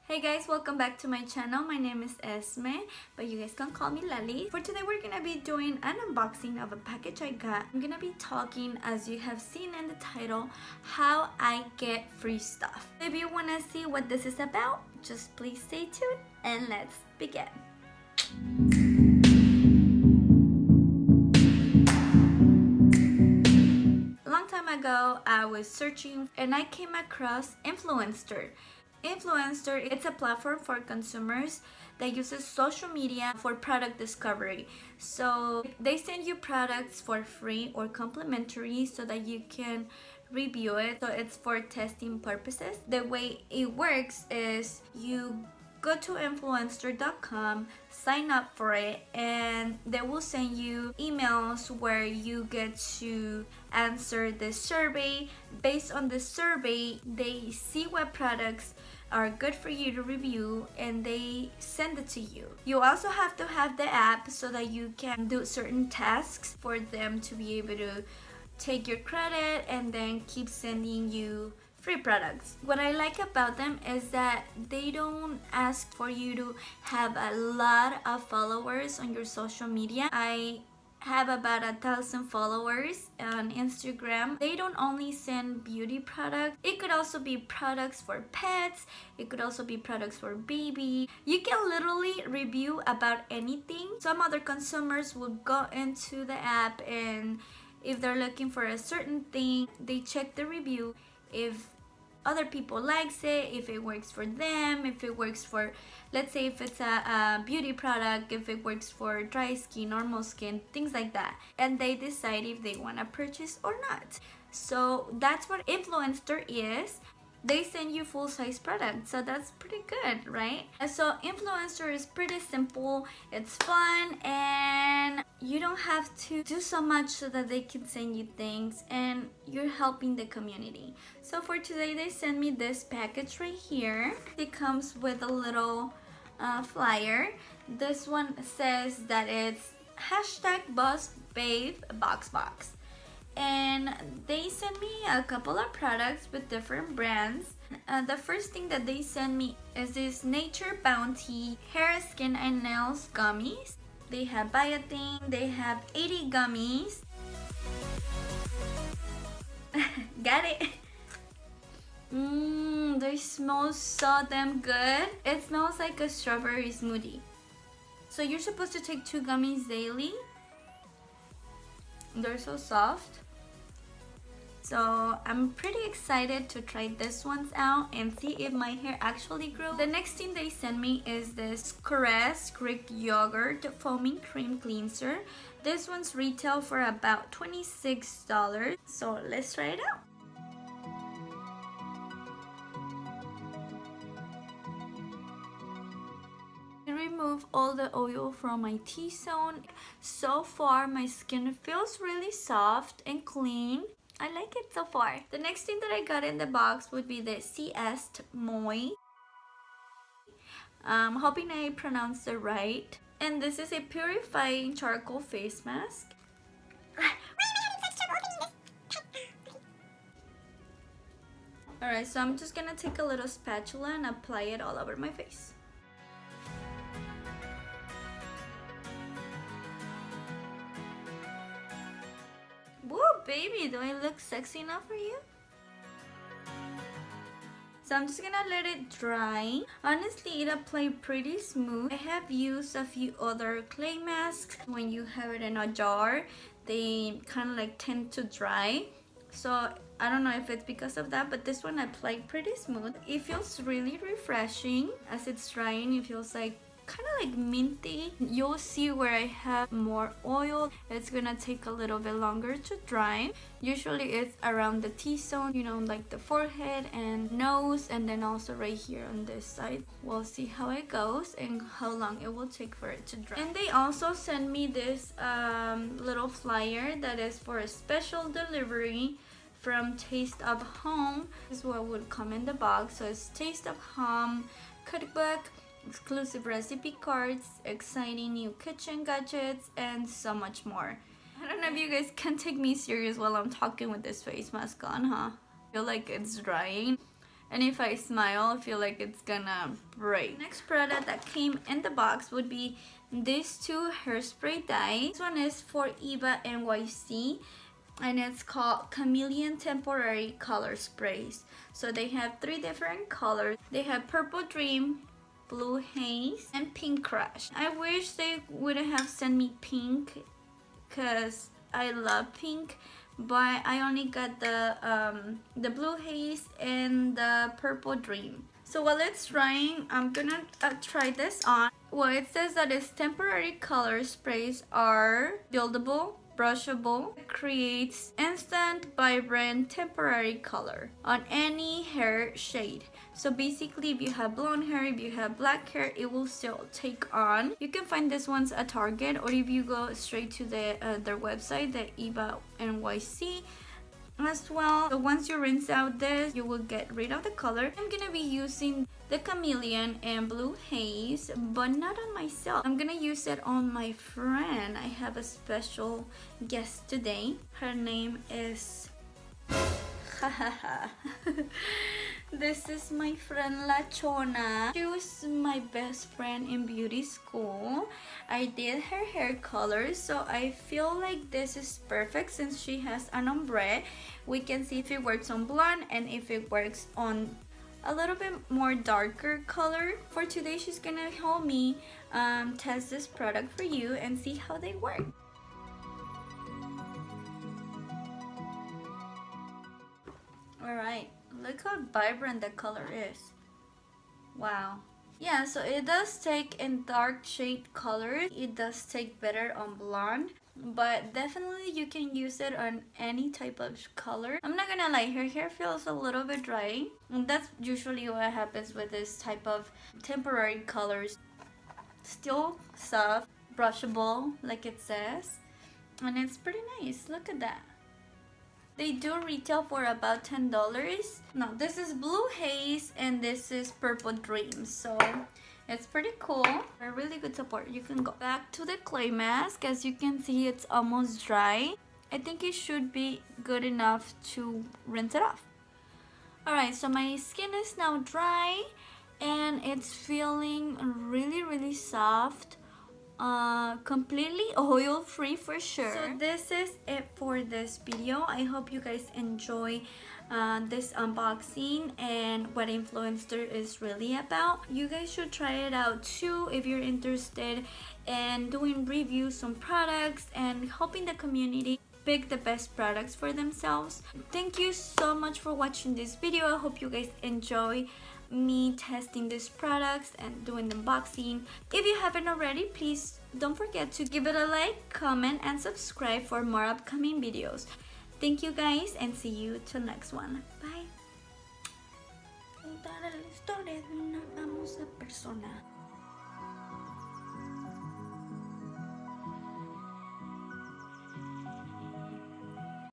Hey guys, welcome back to my channel. My name is Esme, but you guys can call me Lalis. For today, we're gonna be doing an unboxing of a package I got. I'm gonna be talking, as you have seen in the title, how I get free stuff. If you wanna see what this is about, just please stay tuned and let's begin. A long time ago, I was searching and I came across Influenster. Influencer, it's a platform for consumers that uses social media for product discovery. So they send you products for free or complimentary so that you can review it. So it's for testing purposes. The way it works is you go to influenster.com, sign up for it, and they will send you emails where you get to answer the survey. Based on the survey, they see what products are good for you to review and they send it to you. You also have to have the app so that you can do certain tasks for them to be able to take your credit and then keep sending you free products. What I like about them is that they don't ask for you to have a lot of followers on your social media. I have about 1,000 followers on Instagram. They don't only send beauty products. It could also be products for pets. It could also be products for baby. You can literally review about anything. Some other consumers will go into the app, and if they're looking for a certain thing, they check the review. If other people likes it, if it works for them, if it works for, let's say if it's a beauty product, if it works for dry skin, normal skin, things like that, and they decide if they want to purchase or not. So that's what Influencer is. They send you full-size products, so that's pretty good, right? So Influencer is pretty simple, it's fun, and you don't have to do so much so that they can send you things, and you're helping the community. So for today, they sent me this package right here. It comes with a little flyer. This one says that it's #BossBabeBoxBox. And they sent me a couple of products with different brands. The first thing that they sent me is this Nature Bounty hair, skin, and nails gummies. They have biotin, they have 80 gummies. Got it. They smell so damn good. It smells like a strawberry smoothie. So you're supposed to take 2 gummies daily. They're so soft. So I'm pretty excited to try this ones out and see if my hair actually grows. The next thing they sent me is this Caress Greek Yogurt Foaming Cream Cleanser. This one's retail for about $26. So let's try it out. Remove all the oil from my T-zone. So far my skin feels really soft and clean. I like it so far. The next thing that I got in the box would be the CS Moi. I'm hoping I pronounced it right. And this is a purifying charcoal face mask. Alright, so I'm just gonna take a little spatula and apply it all over my face. Whoa, baby, do I look sexy enough for you? So I'm just gonna let it dry. Honestly, it applied pretty smooth. I have used a few other clay masks. When you have it in a jar, they kind of like tend to dry. So I don't know if it's because of that, but this one applied pretty smooth. It feels really refreshing. As it's drying, it feels like kind of like minty. You'll see where I have more oil. It's gonna take a little bit longer to dry. Usually it's around the T-zone, you know, like the forehead and nose, and then also right here on this side. We'll see how it goes and how long it will take for it to dry. And they also sent me this little flyer that is for a special delivery from Taste of Home. This is what would come in the box. So it's Taste of Home cookbook, exclusive recipe cards, exciting new kitchen gadgets, and so much more. I don't know if you guys can take me serious while I'm talking with this face mask on, huh? I feel like it's drying. And if I smile, I feel like it's gonna break. Next product that came in the box would be these two hairspray dyes. This one is for Eva NYC, and it's called Chameleon Temporary Color Sprays. So they have 3 different colors. They have Purple Dream, Blue Haze, and Pink Crush. I wish they would have sent me pink because I love pink, but I only got the Blue Haze and the Purple Dream. So while it's drying, I'm gonna try this on. Well, it says that its temporary color sprays are buildable, brushable. It creates instant, vibrant, temporary color on any hair shade. So basically, if you have blonde hair, if you have black hair, it will still take on. You can find this ones at Target, or if you go straight to their website, the Eva NYC as well. So once you rinse out this, you will get rid of the color. I'm gonna be using the Chameleon and Blue Haze, but not on myself. I'm gonna use it on my friend. I have a special guest today. Her name is this is my friend La Chona. She was my best friend in beauty school. I did her hair color, so I feel like this is perfect since she has an ombre. We can see if it works on blonde and if it works on a little bit more darker color. For today, she's gonna help me test this product for you and see how they work. Alright, look how vibrant the color is. Wow. Yeah, so it does take in dark shade colors. It does take better on blonde, but definitely you can use it on any type of color. I'm not gonna lie, her hair feels a little bit dry, and that's usually what happens with this type of temporary colors. Still soft, brushable like it says, and it's pretty nice. Look at that. They do retail for about $10. No, this is Blue Haze and this is Purple Dream. So it's pretty cool. A really good support. You can go back to the clay mask. As you can see, it's almost dry. I think it should be good enough to rinse it off. Alright, so my skin is now dry and it's feeling really soft. Completely oil free for sure. So this is it for this video. I hope you guys enjoy this unboxing and what Influenster is really about. You guys should try it out too if you're interested in doing reviews on products and helping the community pick the best products for themselves. Thank you so much for watching this video. I hope you guys enjoy me testing these products and doing the unboxing. If you haven't already, please don't forget to give it a like, comment, and subscribe for more upcoming videos. Thank you guys, and see you till next one. Bye. Contar la historia de una famosa persona.